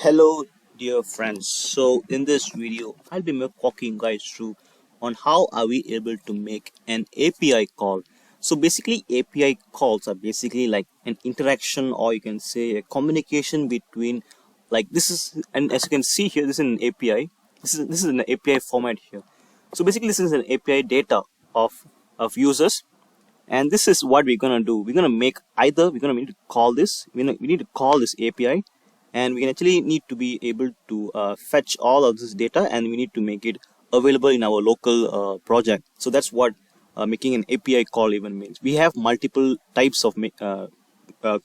Hello dear friends, so in this video I'll be walking you guys through on how are we able to make an API call. So basically API calls are basically like an interaction, or you can say a communication between, like this is, and as you can see here, this is an API. This is an API format here. So basically this is an API data of users, and this is what we're gonna do. We're gonna make either we're gonna need to call this. We need to call this API, and we actually need to be able to fetch all of this data, and we need to make it available in our local project. So that's what making an API call even means. We have multiple types of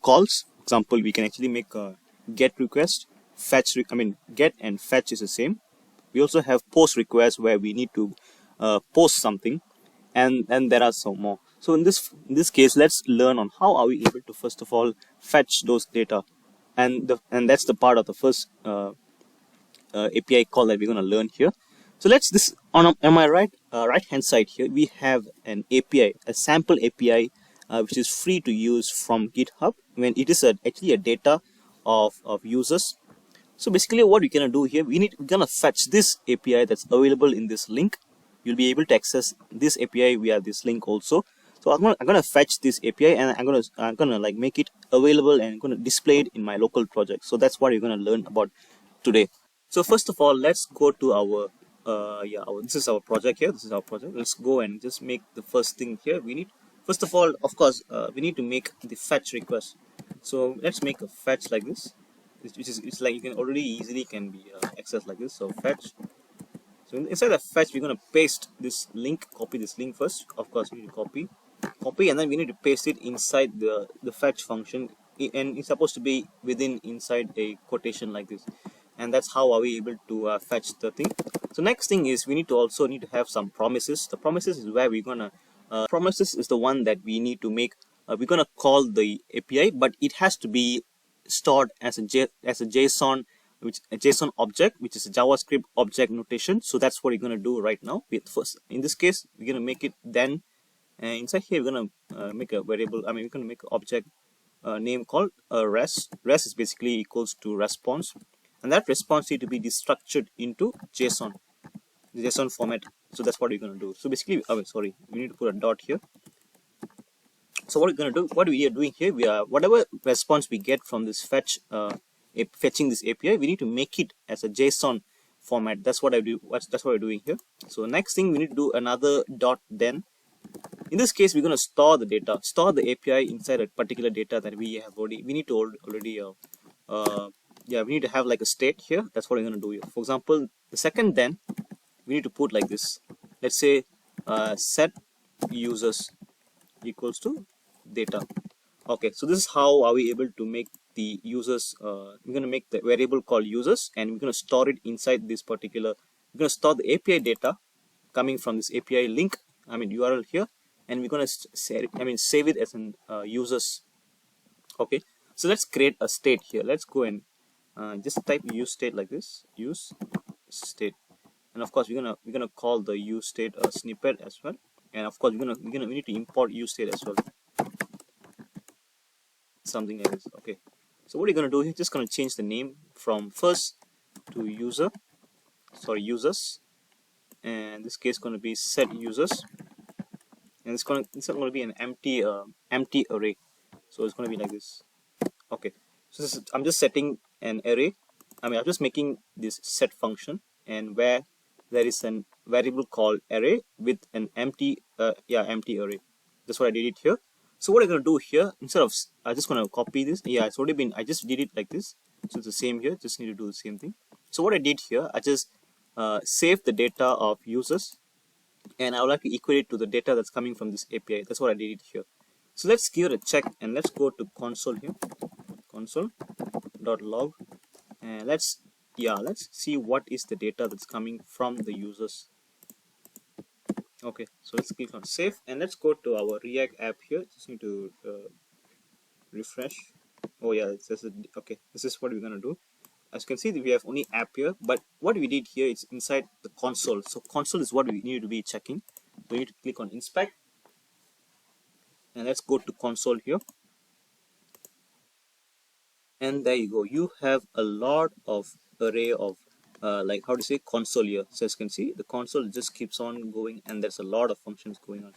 calls. For example, we can actually make a get request, fetch. Get and fetch is the same. We also have post request where we need to post something, and there are some more. So in this case, let's learn on how are we able to first of all fetch those data, and that's the part of the first API call that we're going to learn here. So let's this on my right hand side here, we have an API, a sample API, which is free to use from GitHub. When it is actually a data of users. So basically what we're gonna do here, we're gonna fetch this API that's available in this link. You'll be able to access this API via this link also. So I'm gonna fetch this API, and I'm gonna like make it available, and I'm gonna display it in my local project. So that's what you're gonna learn about today. So first of all, let's go to our this is our project here. This is our project. Let's go and just make the first thing here. We need, first of all, of course, we need to make the fetch request. So let's make a fetch like this, which is, it's like you can already easily can be accessed like this. So fetch. So inside the fetch, we're gonna paste this link, copy this link first. Of course, we need to copy, and then we need to paste it inside the fetch function, and it's supposed to be inside a quotation like this. And that's how are we able to fetch the thing. So next thing is we need to have some promises. The promises is where we're gonna promises is the one that we need to make. We're gonna call the API, but it has to be stored as a JSON, which a JSON object, which is a JavaScript object notation. So that's what we're gonna do right now. First, in this case, we're gonna make it then, and inside here we're gonna make a variable. We're gonna make an object name called res. Res is basically equals to response, and that response need to be destructured into JSON, the JSON format. So that's what we're gonna do. So basically, sorry, we need to put a dot here. So what we're gonna do, what we are doing here, we are whatever response we get from this fetch, fetching this API, we need to make it as a JSON format. That's what I do. That's what we're doing here. So next thing, we need to do another dot then. In this case, we're gonna store the data, store the API inside a particular data that we have already. We need to already we need to have like a state here. That's what we're gonna do here. For example, the second then, we need to put like this. Let's say set users equals to data. Okay, so this is how are we able to make the users. We're gonna make the variable called users, and we're gonna store it inside this particular. We're gonna store the API data coming from this API link, URL here, and we're gonna save it as an users. Okay, so let's create a state here. Let's go and just type use state like this, use state, and of course we're gonna call the use state snippet as well, and of course we need to import use state as well, something like this. Okay, so what you're gonna do here, just gonna change the name from first to users, and this case gonna be set users, and it's not gonna be an empty array. So it's gonna be like this. Okay, so I'm just setting an array. I'm just making this set function, and where there is an variable called array with an empty array. That's what I did it here. So what I'm gonna do here, instead of I'm just gonna copy this. It's already been, I just did it like this. So it's the same here. Just need to do the same thing. So what I did here, I just save the data of users, and I would like to equate it to the data that's coming from this API. That's what I did it here. So let's give it a check, and let's go to console here, console.log, and let's see what is the data that's coming from the users. Okay, so let's click on save, and let's go to our React app here. Just need to refresh. Oh yeah, okay, this is what we're gonna do. As you can see, we have only app here, but what we did here is inside the console. So console is what we need to be checking. So we need to click on inspect, and let's go to console here. And there you go, you have a lot of array of like how to say console here. So as you can see, the console just keeps on going, and there's a lot of functions going on,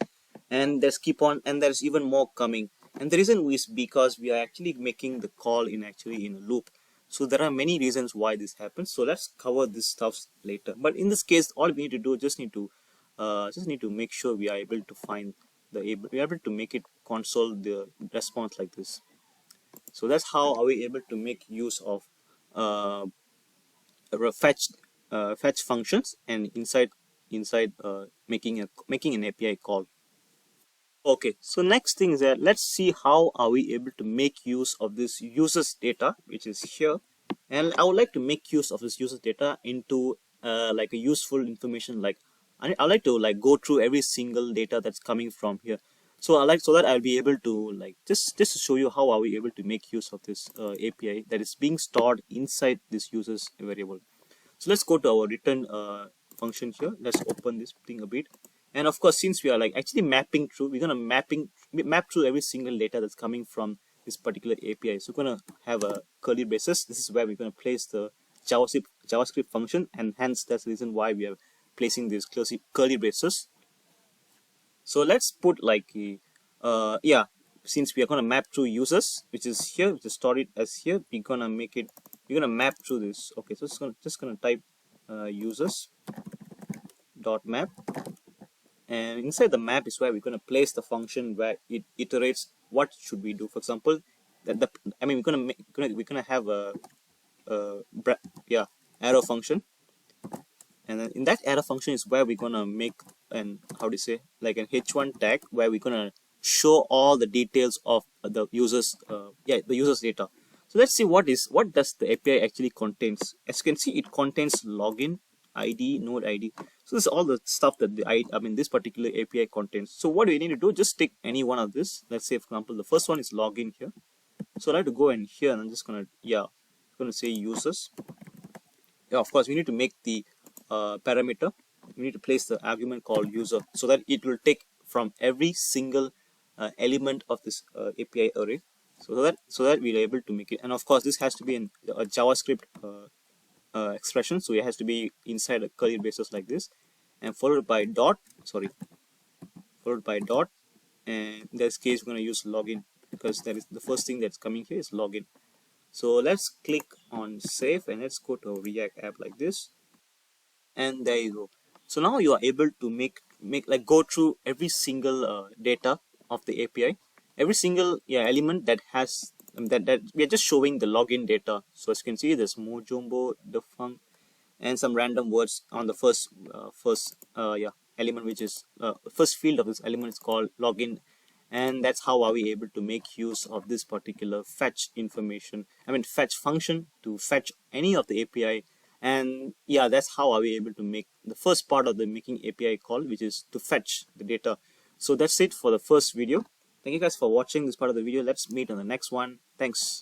and there's keep on, and there's even more coming. And the reason is because we are actually making the call in a loop. So there are many reasons why this happens, so let's cover this stuff later. But in this case, all we need to do, just need to make sure we are able to find we are able to make it console the response like this. So that's how are we able to make use of uh, fetch functions, and inside making an API call. Okay, so next thing is that let's see how are we able to make use of this users data, which is here. And I would like to make use of this users data into like a useful information. Like I like to like go through every single data that's coming from here. So so that I'll be able to like just to show you how are we able to make use of this API that is being stored inside this users variable. So let's go to our return function here. Let's open this thing a bit. And of course, since we are like actually mapping through, we're gonna map through every single data that's coming from this particular API. So we're gonna have a curly braces. This is where we're gonna place the JavaScript function, and hence that's the reason why we are placing these curly braces. So let's put like yeah, since we are gonna map through users, which is here, which is stored as here, we're gonna map through this. Okay, so just gonna type users dot map, and inside the map is where we're going to place the function where it iterates what should we do. For example, we're gonna have a yeah, arrow function, and then in that arrow function is where we're gonna make an how do you say like an h1 tag, where we're gonna show all the details of the users the users data. So let's see what does the API actually contains. As you can see, it contains login ID, node ID. So this is all the stuff that this particular API contains. So what do we need to do? Just take any one of this. Let's say, for example, the first one is login here. So I like to go in here, and I'm just gonna say users. Yeah, of course we need to make the parameter. We need to place the argument called user, so that it will take from every single element of this API array. So that we're able to make it. And of course this has to be in a JavaScript expression, so it has to be inside a curly braces like this, and followed by dot, and in this case we're going to use login, because that is the first thing that's coming here is login. So let's click on save, and let's go to a React app like this, and there you go. So now you are able to make like go through every single data of the API, every single element that has that we are just showing the login data. So as you can see, there's Mojumbo, defunct, and some random words on the first element, which is first field of this element is called login. And that's how are we able to make use of this particular fetch fetch function to fetch any of the API. And yeah, that's how are we able to make the first part of the making API call, which is to fetch the data. So that's it for the first video. Thank you guys for watching this part of the video. Let's meet on the next one. Thanks.